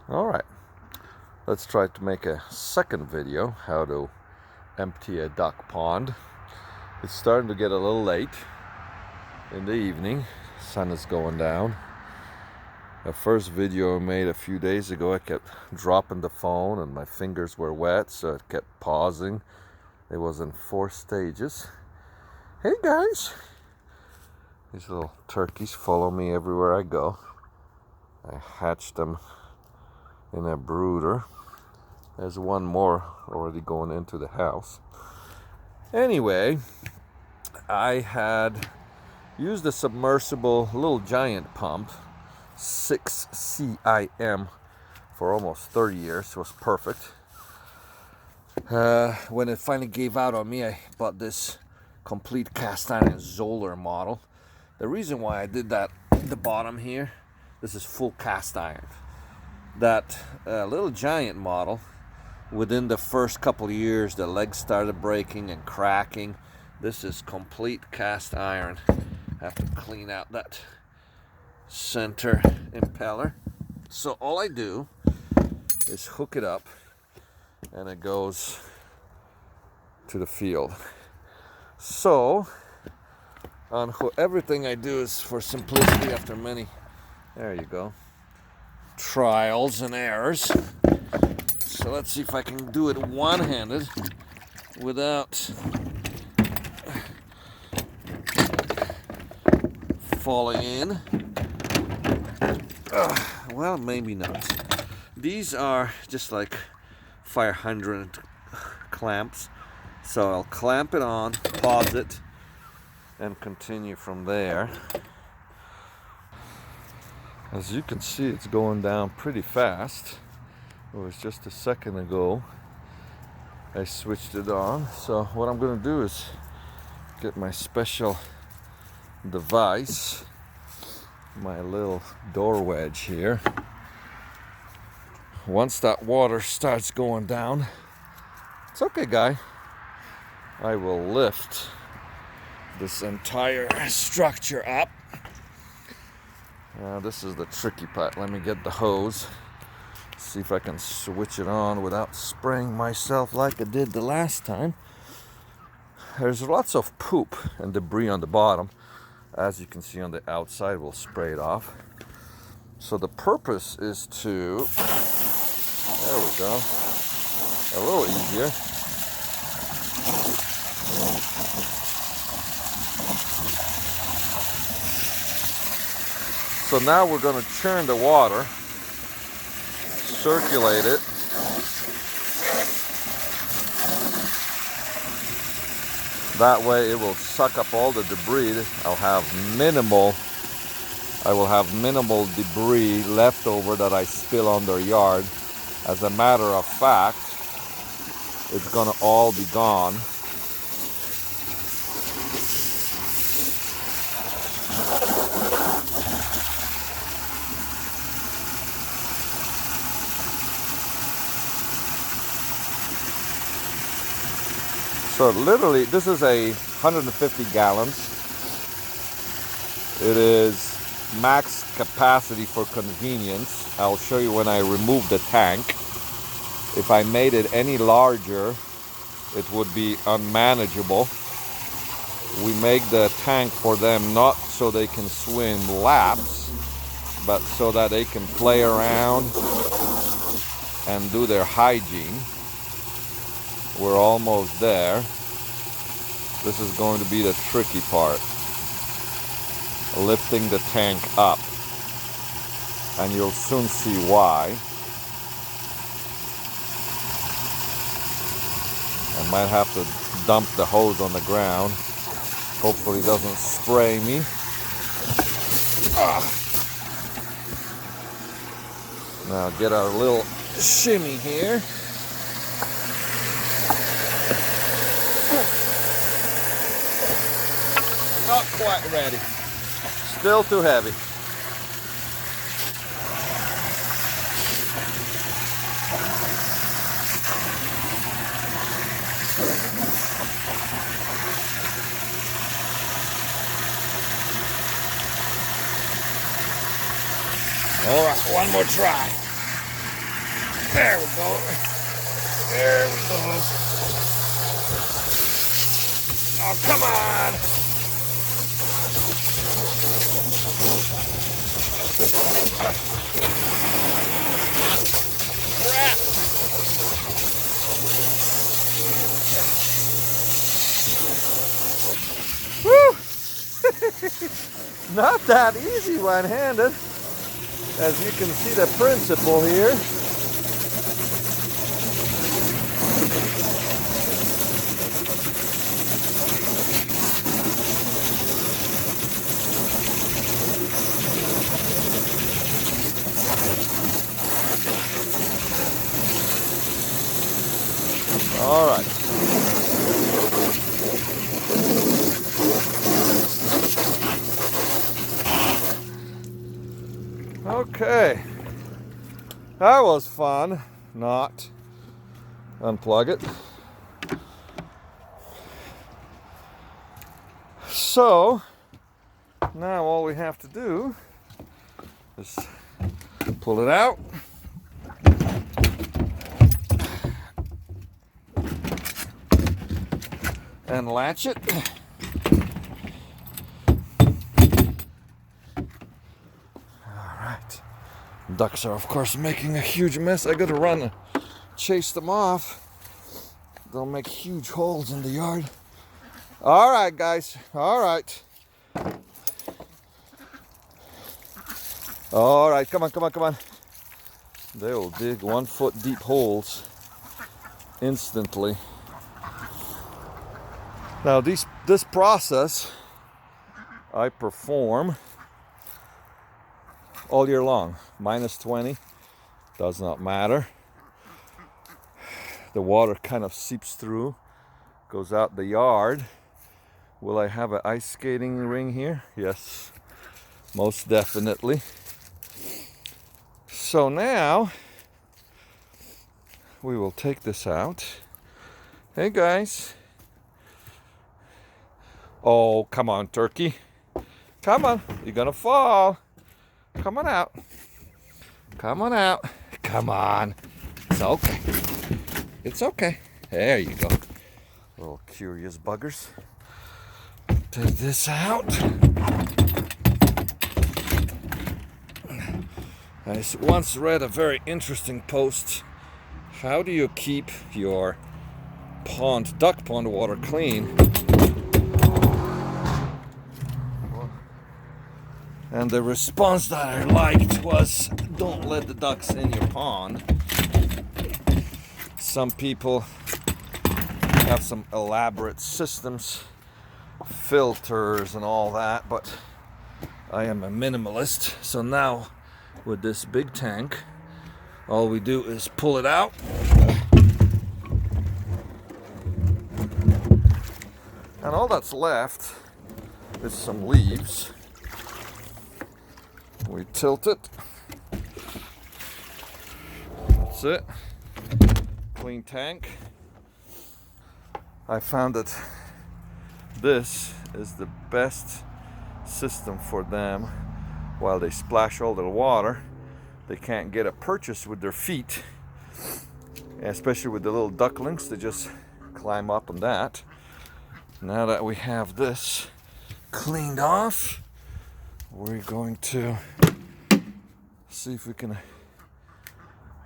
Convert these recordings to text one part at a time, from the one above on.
Alright, let's try to make a second video, how to empty a duck pond. It's starting to get a little late in the evening. Sun is going down. The first video I made a few days ago, I kept dropping the phone and my fingers were wet, so it kept pausing. It was in 4 stages. Hey guys! These little turkeys follow me everywhere I go. I hatched them in a brooder. There's one more already going into the house. Anyway, I had used a submersible little giant pump, 6 CIM, for almost 30 years. It was perfect. When it finally gave out on me, I bought this complete cast iron Zoller model. The reason why I did that, the bottom here, this is full cast iron. That little giant model, within the first couple of years, the legs started breaking and cracking. This is complete cast iron. I have to clean out that center impeller. So all I do is hook it up and it goes to the field. So everything I do is for simplicity after many, there you go, trials and errors. So let's see if I can do it one-handed without falling in. Well, maybe not. These are just like fire hydrant clamps. So I'll clamp it on, pause it, and continue from there. As you can see, it's going down pretty fast. It was just a second ago I switched it on. So what I'm going to do is get my special device, my little door wedge here. Once that water starts going down, it's okay, guy. I will lift this entire structure up. Now this is the tricky part. Let me get the hose. See if I can switch it on without spraying myself like I did the last time. There's lots of poop and debris on the bottom. As you can see on the outside, we'll spray it off. So the purpose is to, there we go, a little easier. So now we're going to churn the water, circulate it. That way it will suck up all the debris. I will have minimal debris left over that I spill on their yard. As a matter of fact, it's gonna all be gone. So literally, this is a 150 gallons. It is max capacity for convenience. I'll show you when I remove the tank. If I made it any larger, it would be unmanageable. We make the tank for them not so they can swim laps, but so that they can play around and do their hygiene. We're almost there. This is going to be the tricky part. Lifting the tank up. And you'll soon see why. I might have to dump the hose on the ground. Hopefully it doesn't spray me. Now get our little shimmy here. Not quite ready. Still too heavy. All right, one more try. There we go. There we go. Oh, come on. Crap. Woo! Not that easy one-handed. As you can see the principle here. All right. Okay. That was fun. Not. Unplug it. So, now all we have to do is pull it out. And latch it. Alright. Ducks are, of course, making a huge mess. I gotta run and chase them off. They'll make huge holes in the yard. Alright, guys. Alright. Alright, come on, come on, come on. They will dig 1 foot deep holes instantly. Now this process I perform all year long. -20, does not matter. The water kind of seeps through, goes out the yard. Will I have an ice skating ring here? Yes, most definitely. So now we will take this out. Hey guys. Oh, come on, turkey. Come on, you're gonna fall. Come on out. Come on out. Come on. It's okay. It's okay. There you go. Little curious buggers. Take this out. I once read a very interesting post. How do you keep your duck pond water clean? And the response that I liked was, don't let the ducks in your pond. Some people have some elaborate systems, filters and all that, but I am a minimalist. So now with this big tank, all we do is pull it out. And all that's left is some leaves. We tilt it. That's it. Clean tank. I found that this is the best system for them. While they splash all their water, they can't get a purchase with their feet, especially with the little ducklings. They just climb up on that. Now that we have this cleaned off, we're going to see if we can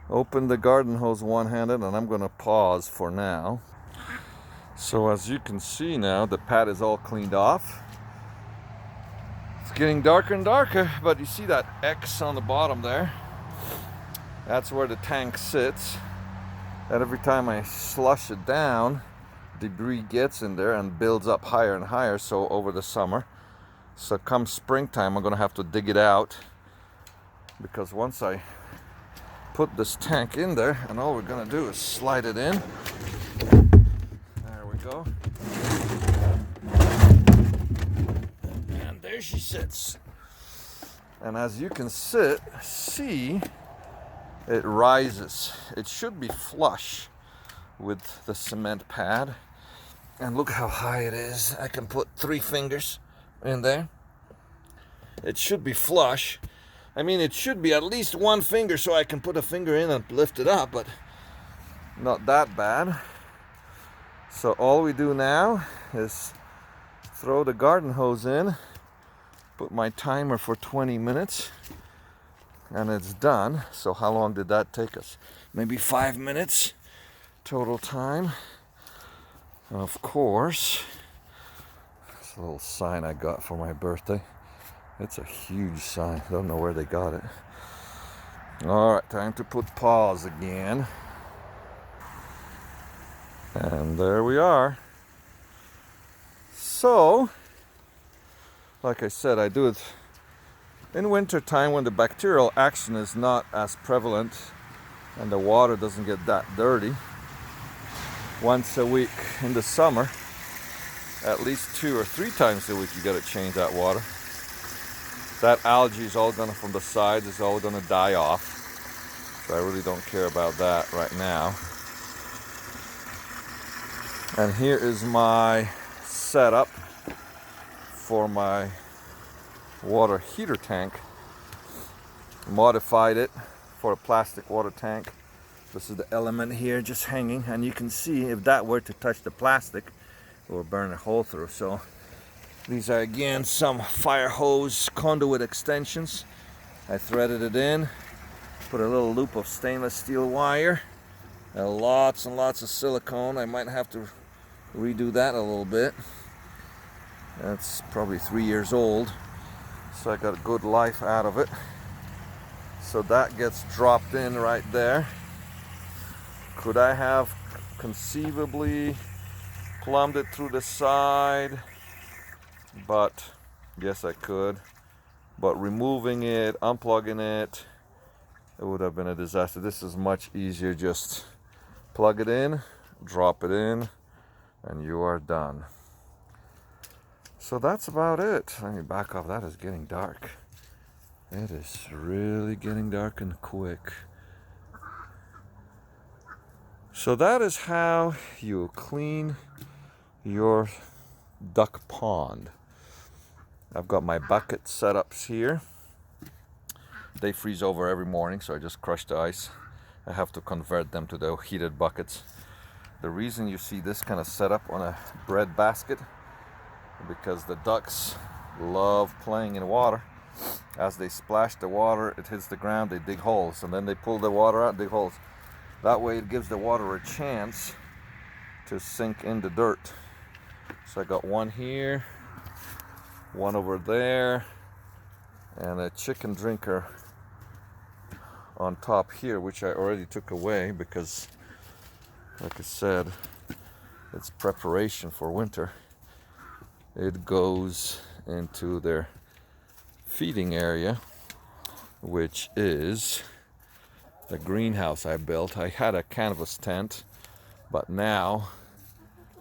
open the garden hose one-handed, and I'm going to pause for now. So as you can see now, the pad is all cleaned off. It's getting darker and darker, but you see that X on the bottom there? That's where the tank sits. And every time I slush it down, debris gets in there and builds up higher and higher. So over the summer, so come springtime, I'm gonna have to dig it out, because once I put this tank in there, and all we're gonna do is slide it in. There we go. And there she sits. And as you can see, it rises. It should be flush with the cement pad. And look how high it is. I can put 3 fingers in there. It should be flush, I mean, it should be at least one finger so I can put a finger in and lift it up, but not that bad. So all we do now is throw the garden hose in, put my timer for 20 minutes, and it's done. So how long did that take us? Maybe 5 minutes total time. Of course, it's a little sign I got for my birthday. It's a huge sign. Don't know where they got it. All right, time to put pause again. And there we are. So, like I said, I do it in winter time when the bacterial action is not as prevalent and the water doesn't get that dirty. Once a week in the summer, at least 2 or 3 times a week, you gotta change that water. That algae is all gonna, from the sides, is all gonna die off. So I really don't care about that right now. And here is my setup for my water heater tank. Modified it for a plastic water tank. This is the element here just hanging, and you can see if that were to touch the plastic, it will burn a hole through. So these are again some fire hose conduit extensions. I threaded it in, put a little loop of stainless steel wire, and lots of silicone. I might have to redo that a little bit. That's probably 3 years old, so I got a good life out of it. So that gets dropped in right there. Could I have conceivably plumbed it through the side? But yes, I could. But removing it, unplugging it, it would have been a disaster. This is much easier. Just plug it in, drop it in, and you are done. So that's about it. Let me back off. That is getting dark. It is really getting dark and quick. So that is how you clean your duck pond. I've got my bucket setups here. They freeze over every morning, so I just crush the ice. I have to convert them to the heated buckets. The reason you see this kind of setup on a bread basket, because the ducks love playing in water. As they splash the water, it hits the ground, they dig holes, and then they pull the water out, dig holes. That way it gives the water a chance to sink in the dirt. So I got one here, one over there, and a chicken drinker on top here, which I already took away because, like I said, it's preparation for winter. It goes into their feeding area, which is the greenhouse I built. I had a canvas tent, but now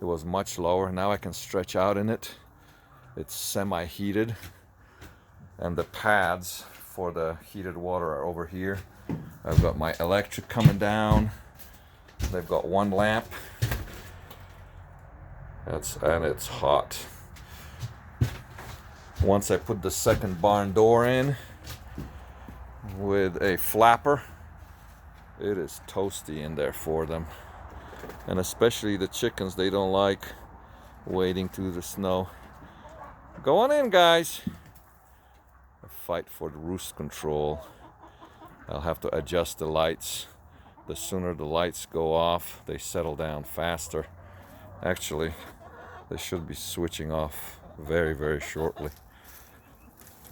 it was much lower. Now I can stretch out in it. It's semi-heated, and the pads for the heated water are over here. I've got my electric coming down. They've got one lamp. And it's hot. Once I put the second barn door in with a flapper, it is toasty in there for them. And especially the chickens, they don't like wading through the snow. Go on in, guys. A fight for the roost control. I'll have to adjust the lights. The sooner the lights go off, they settle down faster. Actually, they should be switching off very, very shortly.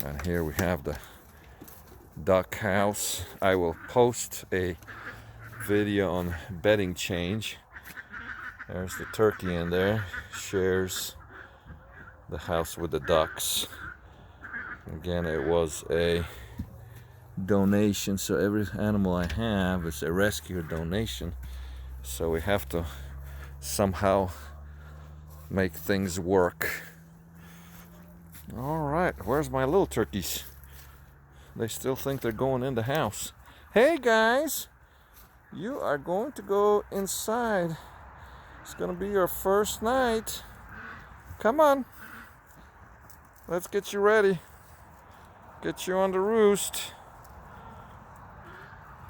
And here we have the duck house. I will post a video on bedding change. There's the turkey in there, shares the house with the ducks. Again, it was a donation, so every animal I have is a rescue donation. So we have to somehow make things work. All right, where's my little turkeys? They still think they're going in the house. Hey guys, you are going to go inside. It's gonna be your first night. Come on, let's get you ready. Get you on the roost.